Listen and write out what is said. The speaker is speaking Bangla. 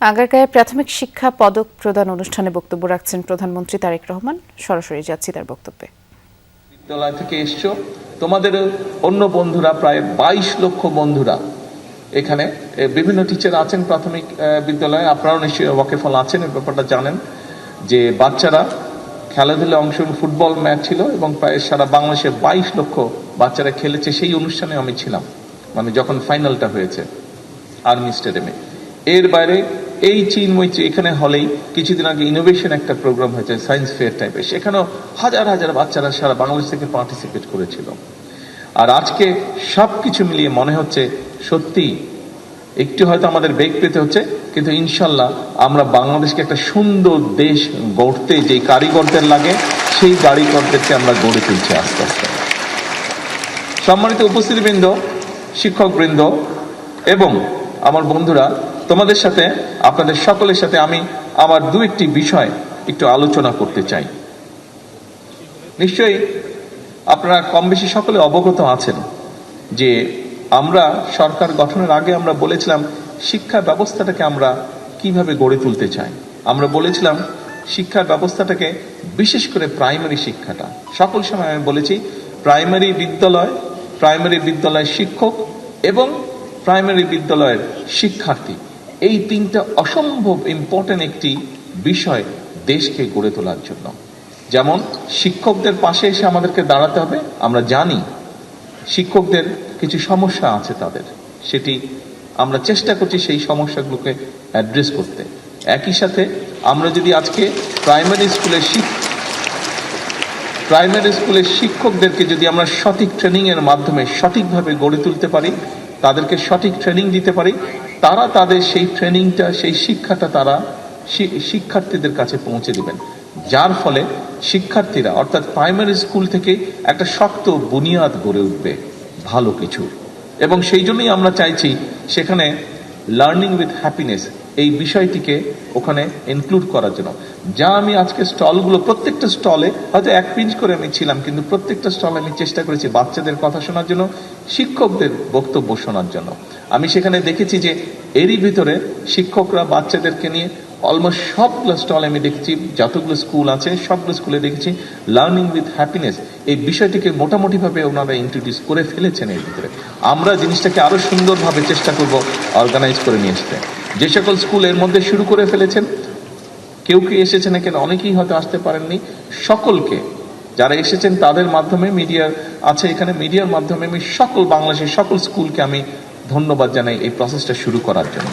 আগারগাঁয়ে প্রাথমিক শিক্ষা পদক প্রদান অনুষ্ঠানে বক্তব্য রাখছেন প্রধানমন্ত্রী তারেক রহমান। সরাসরি যাচ্ছি তার বক্তব্যে। বিদ্যালয় থেকে এসছো, তোমাদের অন্য বন্ধুরা প্রায় 22 লক্ষ বন্ধুরা এখানে বিভিন্ন টিচার আছেন প্রাথমিক বিদ্যালয়ে। আপনারাও নিশ্চয়ই ওয়াকিফল আছেন, এই ব্যাপারটা জানেন যে বাচ্চারা খেলাধুলায় অংশ, ফুটবল ম্যাচ ছিল এবং প্রায় সারা বাংলাদেশে 22 লক্ষ বাচ্চারা খেলেছে। সেই অনুষ্ঠানে আমি ছিলাম, মানে যখন ফাইনালটা হয়েছে আর্মি স্টেডিয়ামে। এর বাইরে এই চিন্ময় এখানে হলেই কিছুদিন আগে ইনোভেশন একটা প্রোগ্রাম হয়েছে, সায়েন্স ফেয়ার টাইপের, সেখানেও হাজার হাজার বাচ্চারা সারা বাংলাদেশ থেকে পার্টিসিপেট করেছিল। আর আজকে সবকিছু মিলিয়ে মনে হচ্ছে সত্যি একটু হয়তো আমাদের বেগ পেতে হচ্ছে, কিন্তু ইনশাল্লাহ আমরা বাংলাদেশকে একটা সুন্দর দেশ গড়তে যে কারিগরদের লাগে সেই কারিগরদেরকে আমরা গড়ে তুলছি আস্তে আস্তে। সম্মানিত উপস্থিতিবৃন্দ, শিক্ষকবৃন্দ এবং আমার বন্ধুরা, তোমাদের সাথে, আপনাদের সকলের সাথে আমি আমার দু একটি বিষয় একটু আলোচনা করতে চাই। নিশ্চয়ই আপনারা কম বেশি সকলে অবগত আছেন যে আমরা সরকার গঠনের আগে আমরা বলেছিলাম শিক্ষা ব্যবস্থাটাকে আমরা কিভাবে গড়ে তুলতে চাই। আমরা বলেছিলাম শিক্ষা ব্যবস্থাটাকে, বিশেষ করে প্রাইমারি শিক্ষাটা, সকল সময় আমি বলেছি প্রাইমারি বিদ্যালয়ের শিক্ষক এবং প্রাইমারি বিদ্যালয়ের শিক্ষার্থী, এই তিনটা অসম্ভব ইম্পর্টেন্ট একটি বিষয় দেশকে গড়ে তোলার জন্য। যেমন শিক্ষকদের পাশে এসে আমাদেরকে দাঁড়াতে হবে। আমরা জানি শিক্ষকদের কিছু সমস্যা আছে তাদের, সেটি আমরা চেষ্টা করছি সেই সমস্যাগুলোকে অ্যাড্রেস করতে। একই সাথে আমরা যদি আজকে প্রাইমারি স্কুলের শিক্ষকদেরকে যদি আমরা সঠিক ট্রেনিংয়ের মাধ্যমে সঠিকভাবে গড়ে তুলতে পারি, তাদেরকে সঠিক ট্রেনিং দিতে পারি, তারা তাদের সেই ট্রেনিংটা, সেই শিক্ষাটা তারা শিক্ষার্থীদের কাছে পৌঁছে দিবেন, যার ফলে শিক্ষার্থীরা অর্থাৎ প্রাইমারি স্কুল থেকে একটা শক্ত বুনিয়াদ গড়ে উঠবে ভালো কিছু। এবং সেই জন্যই আমরা চাইছি সেখানে লার্নিং উইথ হ্যাপিনেস এই বিষয়টিকে ওখানে ইনক্লুড করার জন্য। যা আমি আজকে স্টলগুলো, প্রত্যেকটা স্টলে হয়তো এক পিঞ্চ করে আমি ছিলাম, কিন্তু প্রত্যেকটা স্টলে আমি চেষ্টা করেছি বাচ্চাদের কথা শোনার জন্য, শিক্ষকদের বক্তব্য শোনার জন্য। আমি সেখানে দেখেছি যে এরই ভিতরে শিক্ষকরা বাচ্চাদেরকে নিয়ে অলমোস্ট সবগুলো স্টলে আমি দেখেছি, যতগুলো স্কুল আছে সবগুলো স্কুলে দেখেছি লার্নিং উইথ হ্যাপিনেস এই বিষয়টিকে মোটামুটিভাবে ওনারা ইন্ট্রোডিউস করে ফেলেছেন এর ভিতরে। আমরা জিনিসটাকে আরো সুন্দরভাবে চেষ্টা করব অর্গানাইজ করে নিয়ে আসতে। যে সকল স্কুল এর মধ্যে শুরু করে ফেলেছেন, কেউ কি এসেছেন এখানে, অনেকেই হয়তো আসতে পারেননি, সকলকে যারা এসেছেন তাদের মাধ্যমে, মিডিয়া আছে এখানে, মিডিয়ার মাধ্যমে আমি সকল বাংলাদেশের সকল স্কুলকে আমি ধন্যবাদ জানাই এই প্রসেসটা শুরু করার জন্য।